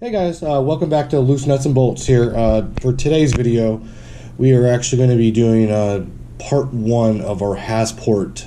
Hey guys, welcome back to Loose Nuts and Bolts here. For today's video, we are actually going to be doing part 1 of our Hasport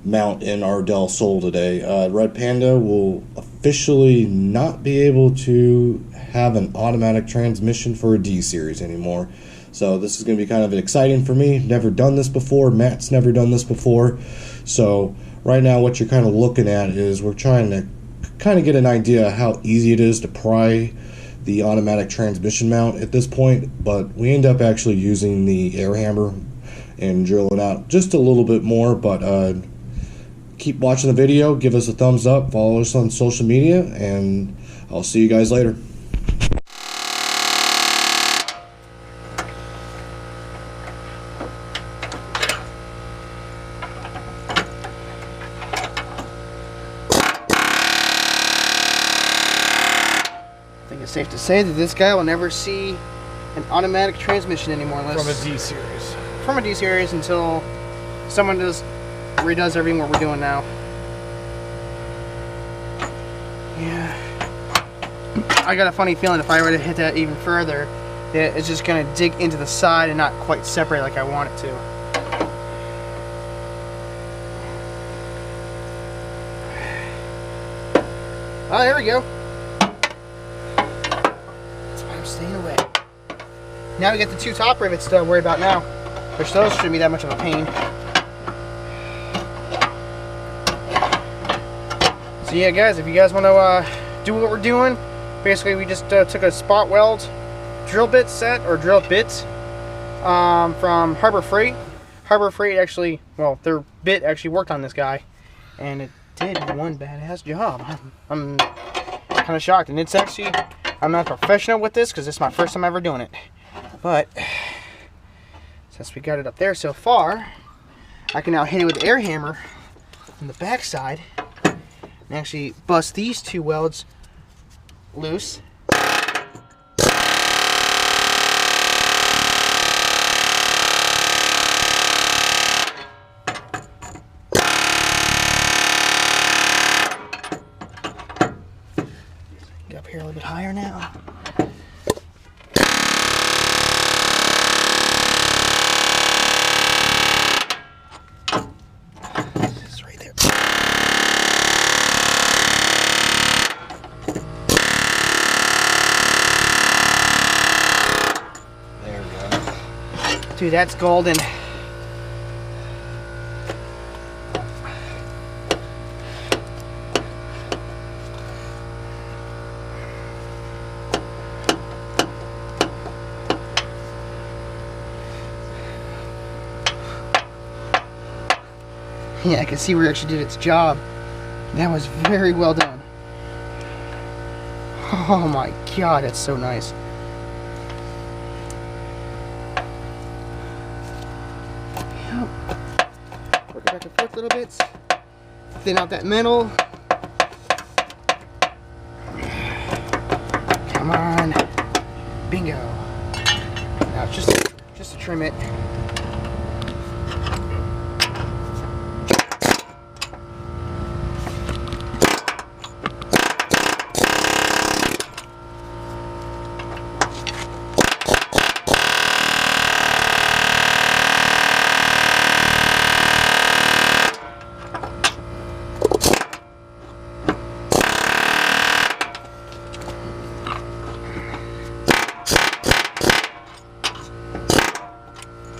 mount in our Del Sol today. Red Panda will officially not be able to have an automatic transmission for a D-Series anymore. So this is going to be kind of exciting for me. Never done this before. Matt's never done this before. So right now what you're kind of looking at is we're trying to kind of get an idea how easy it is to pry the automatic transmission mount at this point, but we end up actually using the air hammer and drilling out just a little bit more. But keep watching the video, give us a thumbs up, follow us on social media, and I'll see you guys later. I think it's safe to say that this guy will never see an automatic transmission anymore unless from a D-Series. From a D-Series until someone redoes everything what we're doing now. Yeah. I got a funny feeling if I were to hit that even further, that it's just going to dig into the side and not quite separate like I want it to. Oh, there we go. Staying away. Now we get the two top rivets to worry about now, which those shouldn't be that much of a pain. So yeah guys, if you guys want to do what we're doing, basically we just took a spot weld drill bit set, or drill bits, from Harbor Freight. Harbor Freight actually, well, their bit actually worked on this guy, and it did one badass job. I'm kind of shocked, and it's actually, I'm not professional with this because this is my first time ever doing it. But since we got it up there so far, I can now hit it with the air hammer on the back side and actually bust these two welds loose. Get up here a little bit higher now. It's right there. There we go. Dude, that's golden. Yeah, I can see where it actually did its job. That was very well done. Oh my god, that's so nice. Yep. Work it back and forth little bits. Thin out that metal. Come on. Bingo. Now just to trim it.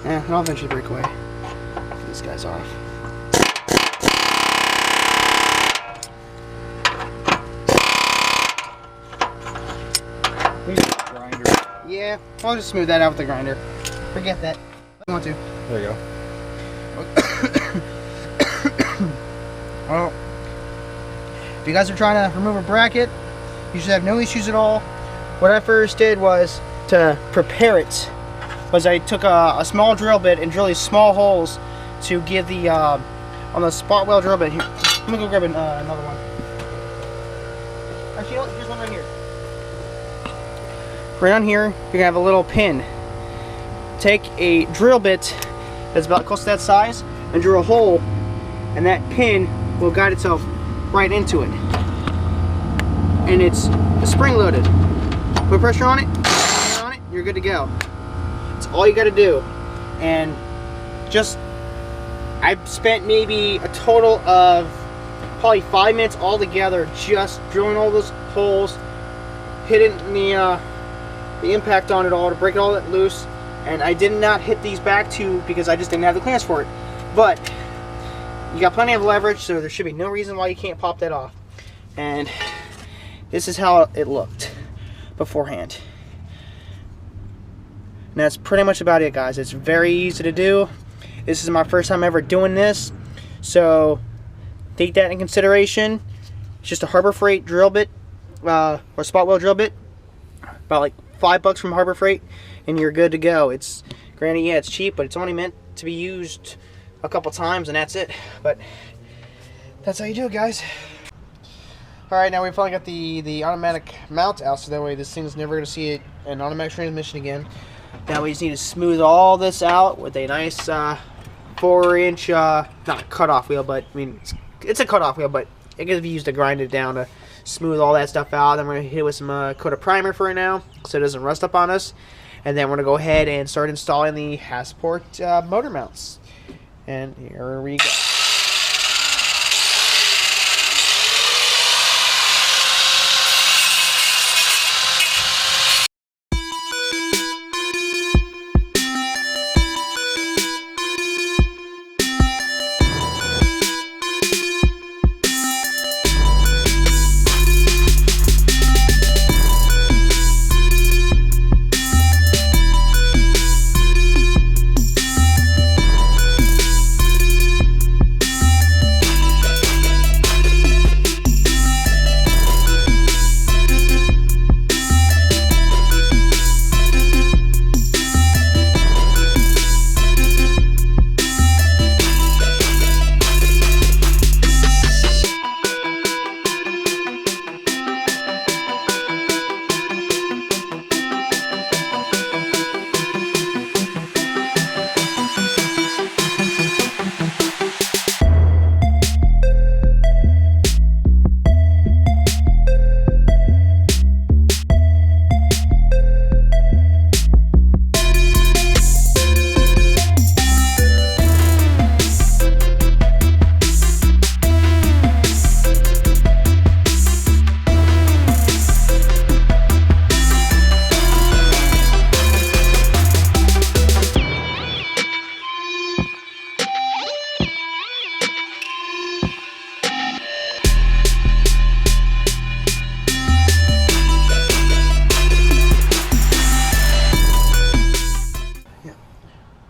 Yeah, it'll eventually break away. Get these guys off. Grinder. Yeah, I'll just smooth that out with the grinder. Forget that. I want to. There you go. Well, if you guys are trying to remove a bracket, you should have no issues at all. What I first did was to prepare it. I took a small drill bit and drill these small holes to give the on the spot weld drill bit here. Let me go grab another one. Actually, you know what? Here's one right here. Right on here, you're gonna have a little pin. Take a drill bit that's about close to that size and drill a hole, and that pin will guide itself right into it. And it's spring loaded. Put pressure on it, you're good to go. That's all you got to do. And just, I've spent maybe a total of probably 5 minutes altogether just drilling all those holes, hitting the impact on it all to break it all that loose. And I did not hit these back two because I just didn't have the clearance for it. But you got plenty of leverage, so there should be no reason why you can't pop that off. And this is how it looked beforehand. And that's pretty much about it, guys. It's very easy to do. This is my first time ever doing this, so take that in consideration. It's just a Harbor Freight drill bit, or spot weld drill bit, about like $5 from Harbor Freight, and you're good to go. It's granted, yeah, it's cheap, but it's only meant to be used a couple times, and that's it. But that's how you do it, guys. Alright, now we finally got the automatic mount out, so that way this thing's never going to see an automatic transmission again. Now we just need to smooth all this out with a nice 4-inch, not cut-off wheel, but I mean, it's a cut-off wheel, but it can be used to grind it down to smooth all that stuff out. Then we're going to hit it with some coat of primer for it now, so it doesn't rust up on us. And then we're going to go ahead and start installing the Hasport motor mounts. And here we go.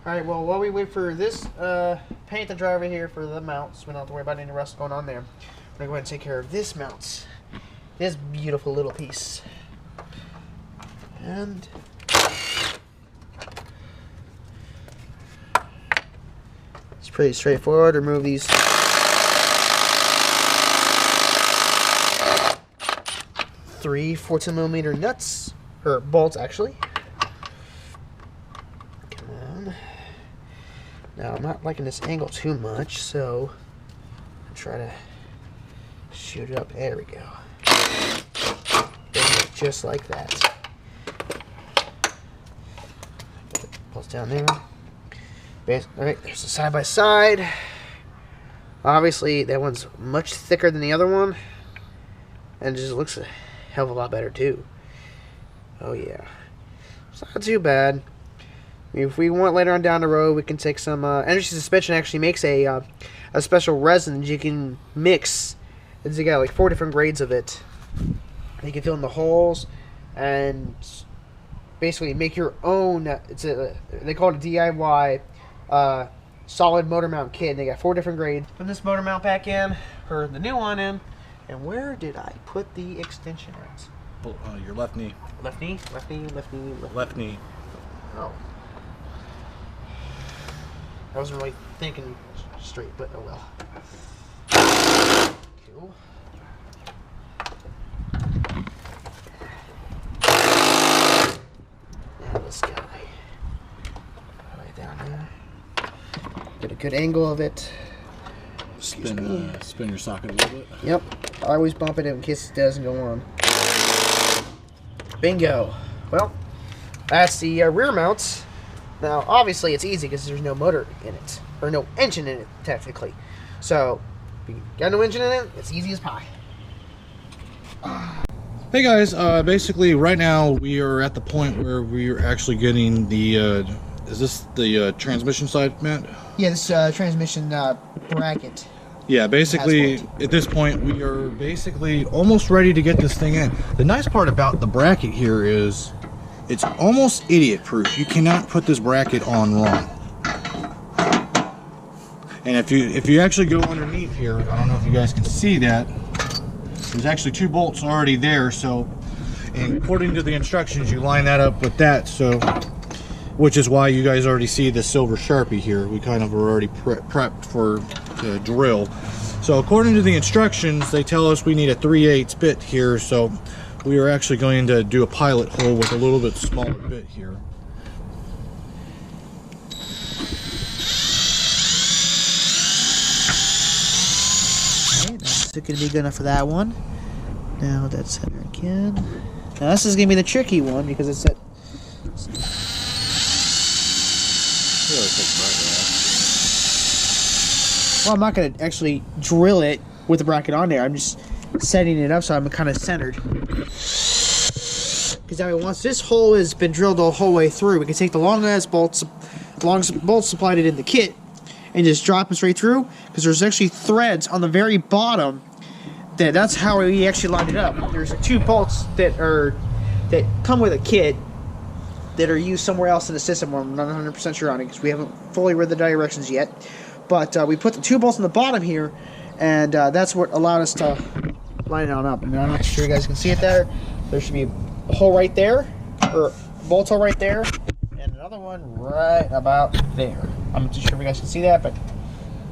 Alright, well, while we wait for this paint to dry over here for the mounts, we don't have to worry about any rust going on there. We're going to go ahead and take care of this mount. This beautiful little piece. And it's pretty straightforward. Remove these 3 14mm nuts, or bolts actually. Now, I'm not liking this angle too much, so I'll try to shoot it up. There we go. Just like that. Pulse down there. Alright, there's the side by side. Obviously, that one's much thicker than the other one, and it just looks a hell of a lot better, too. Oh, yeah. It's not too bad. If we want later on down the road, we can take some Energy Suspension actually makes a special resin that you can mix. It's got like 4 different grades of it. You can fill in the holes and basically make your own. They call it a DIY solid motor mount kit. And they got 4 different grades. Put this motor mount back in, or the new one in. And where did I put the extension at? Your left knee. Left knee? Left knee? Left knee? Left knee. Oh. I wasn't really thinking straight, but oh well. Cool. Now this guy. Right down there. Get a good angle of it. Spin your socket a little bit. Yep. I always bump it in case it doesn't go on. Bingo. Well, that's the rear mounts. Now, obviously, it's easy because there's no motor in it, or no engine in it, technically. So, if you got no engine in it, it's easy as pie. Hey guys, basically right now we are at the point where we are actually getting the, is this the transmission side, Matt? Yeah, this transmission bracket. Yeah, basically at this point we are basically almost ready to get this thing in. The nice part about the bracket here is it's almost idiot proof. You cannot put this bracket on wrong. And if you actually go underneath here, I don't know if you guys can see that, there's actually 2 bolts already there. So, and according to the instructions, you line that up with that. So, which is why you guys already see the silver Sharpie here. We kind of are already prepped for the drill. So, according to the instructions, they tell us we need a 3/8 bit here. So, we are actually going to do a pilot hole with a little bit smaller bit here. Is it going to be good enough for that one? Now that's center again. Now this is going to be the tricky one because it's at... Well, I'm not going to actually drill it with the bracket on there. I'm just setting it up so I'm kind of centered. Because now once this hole has been drilled the whole way through, we can take the longest bolts supplied in the kit and just drop them straight through, because there's actually threads on the very bottom. That's how we actually lined it up. There's 2 bolts that come with a kit that are used somewhere else in the system. I'm not 100% sure on it because we haven't fully read the directions yet. But we put the 2 bolts on the bottom here, and that's what allowed us to line it on up. And I'm not sure you guys can see it there. There should be a hole right there, or a bolt hole right there, and another one right about there. I'm not too sure if you guys can see that, but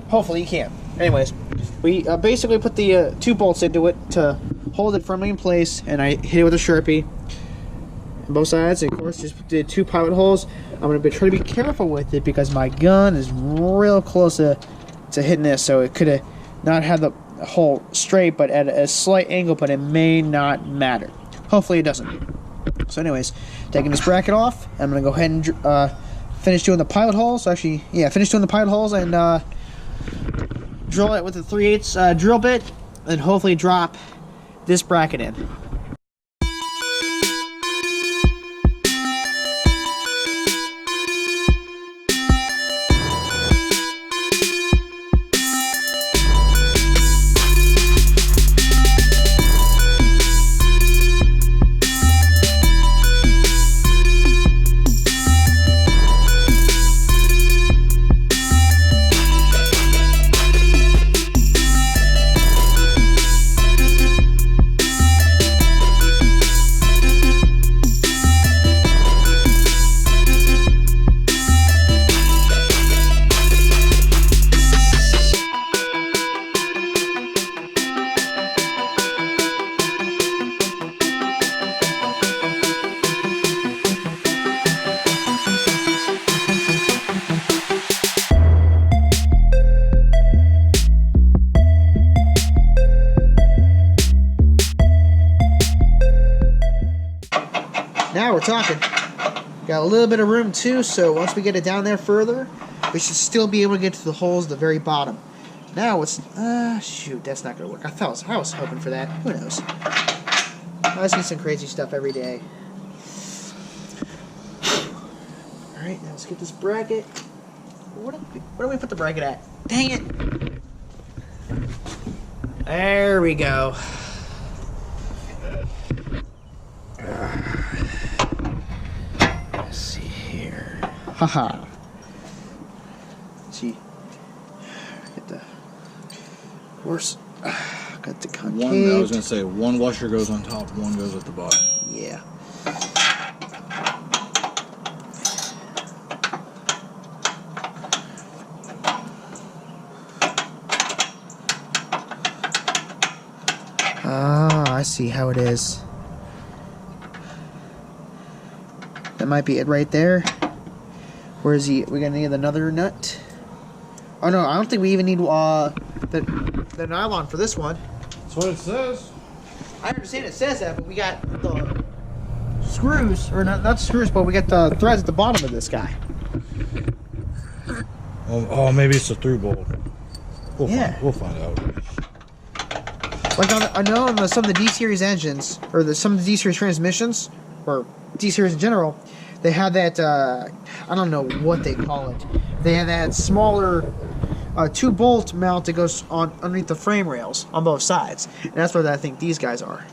hopefully you can. Anyways, we basically put the 2 bolts into it to hold it firmly in place, and I hit it with a Sharpie on both sides. And of course, just did 2 pilot holes. I'm going to try to be careful with it because my gun is real close to hitting this, so it could have not had the hole straight, but at a slight angle, but it may not matter. Hopefully it doesn't. So anyways, taking this bracket off, I'm going to go ahead and finish doing the pilot holes. Actually, yeah, finish doing the pilot holes and drill it with a 3/8 drill bit, and hopefully drop this bracket in. Now we're talking. Got a little bit of room too, so once we get it down there further, we should still be able to get to the holes at the very bottom. Now it's shoot, that's not gonna work. I was hoping for that. Who knows? I see some crazy stuff every day. All right, now let's get this bracket. Where do we put the bracket at? Dang it! There we go. Let's see here. Haha. See. Get the. Of course. Got the concave. I was gonna say one washer goes on top, one goes at the bottom. Yeah. Ah, I see how it is. That might be it right there. Where is he? We're gonna need another nut. Oh no, I don't think we even need the nylon for this one. That's what it says. I understand it says that, but we got the screws, or not screws, but we got the threads at the bottom of this guy. Oh, maybe it's a through bolt. We'll find out. Like I know on some of the D series engines, or some of the D series transmissions, or D series in general, they have that. I don't know what they call it. They have that smaller 2-bolt mount that goes on underneath the frame rails on both sides, and that's what I think these guys are.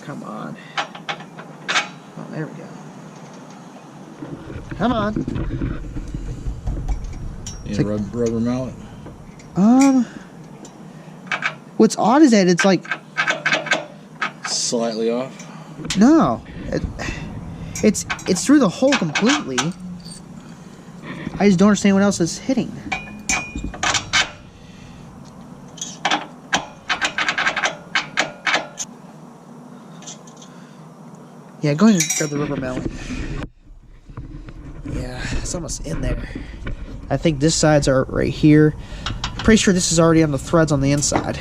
Come on. Oh, there we go. Come on. Yeah, rubber mallet. What's odd is that it's like Slightly off. no, it's through the hole completely. I just don't understand what else is hitting. Yeah, go ahead and grab the rubber mallet. Yeah, it's almost in there. I think this side's are right here. Pretty sure this is already on the threads on the inside.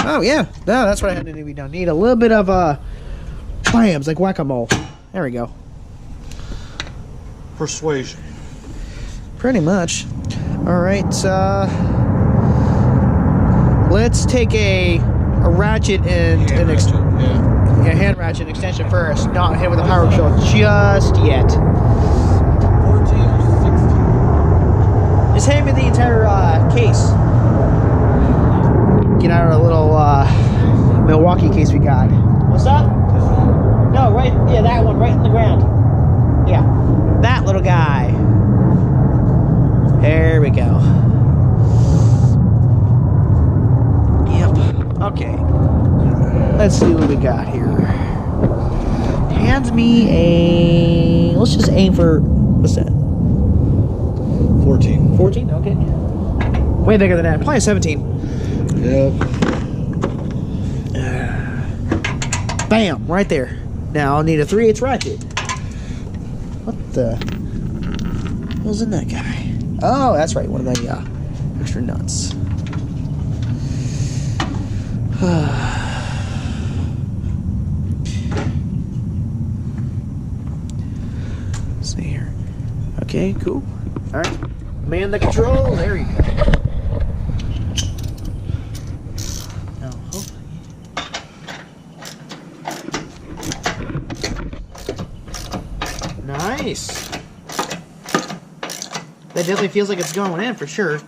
Oh yeah, no, that's what I had to do. We don't need a little bit of clams, like whack-a-mole. There we go. Persuasion. Pretty much. All right, let's take a ratchet and a hand ratchet and extension first. Not hit with a power control just yet. 14 or 16. Just hand me the entire case. Get out of the little Milwaukee case we got. What's that? No, right. Yeah, that one, right in the ground. Yeah, that little guy. There we go. Yep. Okay. Let's see what we got here. Hands me a. Let's just aim for. What's that? 14. 14? Okay. Way bigger than that. Probably a 17. Yep. Bam! Right there. Now I'll need a 3/8 ratchet. What the? What was in that guy? Oh, that's right. One of the extra nuts. Let's see here. Okay, cool. All right. Man the control. There you go. Now, hopefully. Nice. That definitely feels like it's going in for sure.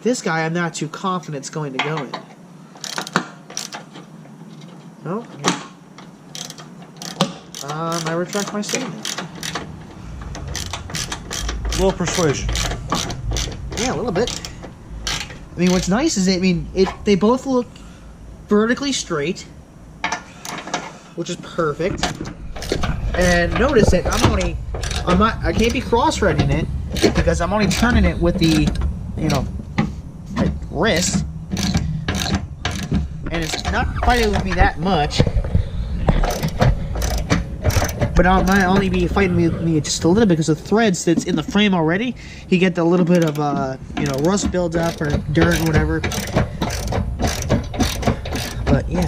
This guy, I'm not too confident it's going to go in. Oh, yeah. I retract my statement. A little persuasion. Yeah, a little bit. I mean, what's nice is they both look vertically straight, which is perfect. And notice that I can't be cross-threading it because I'm only turning it with the, like wrist, and it's not fighting with me that much. But I might only be fighting me just a little bit because the threads that's in the frame already, you get a little bit of rust buildup or dirt or whatever. But yeah.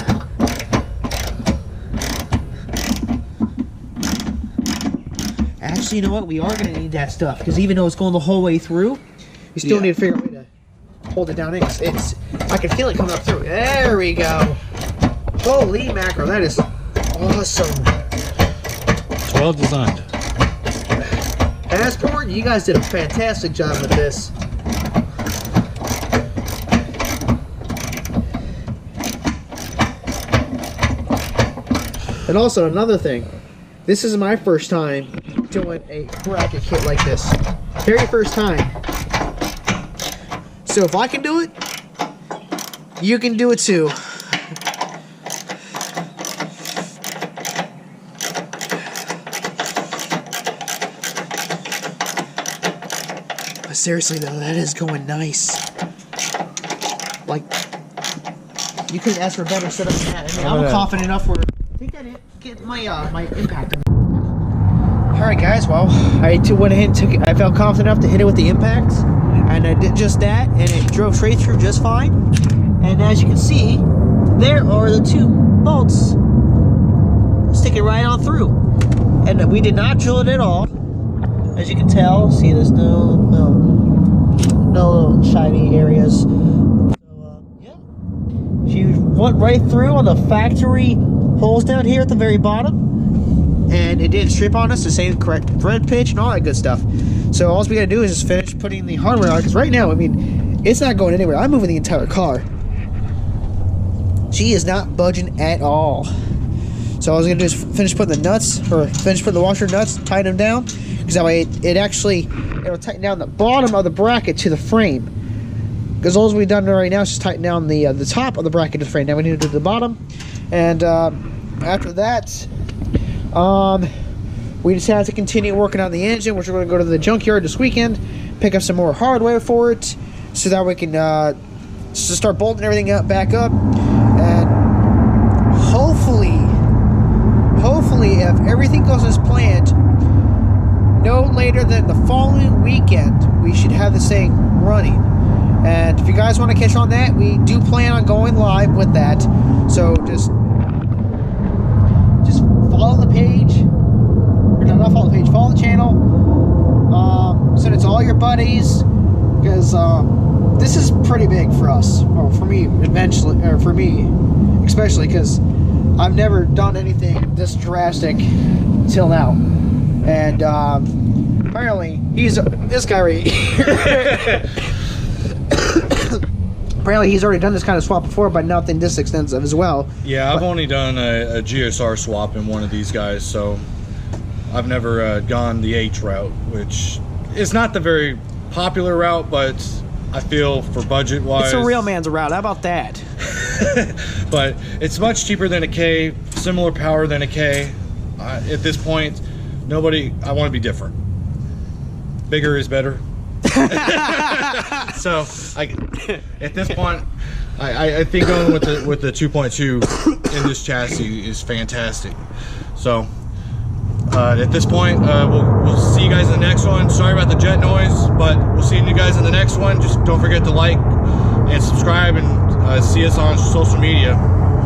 Actually, you know what? We are going to need that stuff because even though it's going the whole way through, you still need to figure out a way to hold it down in. I can feel it coming up through. There we go. Holy mackerel, that is awesome. It's well designed. Hasport, you guys did a fantastic job with this. And also another thing, this is my first time doing a bracket kit like this. Very first time. So if I can do it, you can do it too. But seriously though, that is going nice. Like, you couldn't ask for a better setup than that. I mean, I'm confident enough where I think I didn't get my my impact. Alright guys, well, I went ahead and took it. I felt confident enough to hit it with the impact, and I did just that, and it drove straight through just fine. And as you can see, there are the 2 bolts sticking right on through. And we did not drill it at all. As you can tell, see there's no little shiny areas. So, yeah. She went right through on the factory holes down here at the very bottom. And it didn't strip on us to say the correct thread pitch and all that good stuff. So all we gotta do is just finish putting the hardware on, because right now, I mean, it's not going anywhere. I'm moving the entire car. She is not budging at all. So all I was gonna do is finish putting the nuts, or finish putting the washer nuts, tighten them down, because that way it'll tighten down the bottom of the bracket to the frame. Because all we've done right now is just tighten down the top of the bracket to the frame. Now we need to do the bottom, and after that, we decided to continue working on the engine, which we're going to go to the junkyard this weekend, pick up some more hardware for it, so that we can start bolting everything back up, and hopefully, if everything goes as planned, no later than the following weekend, we should have this thing running. And if you guys want to catch on that, we do plan on going live with that, so just follow the page, or not follow the page, follow the channel, send it to all your buddies, because this is pretty big for us, or for me eventually, or for me especially, because I've never done anything this drastic till now. And apparently this guy right here apparently he's already done this kind of swap before, but nothing this extensive as well. Yeah, I've only done a GSR swap in one of these guys, so I've never gone the H route, which is not the very popular route, but I feel for budget wise, it's a real man's route. How about that? But it's much cheaper than a K, similar power than a K. At this point, I want to be different. Bigger is better. So at this point, I think going with the 2.2 in this chassis is fantastic. So at this point, we'll see you guys in the next one. Sorry about the jet noise, but we'll see you guys in the next one. Just don't forget to like and subscribe, and see us on social media.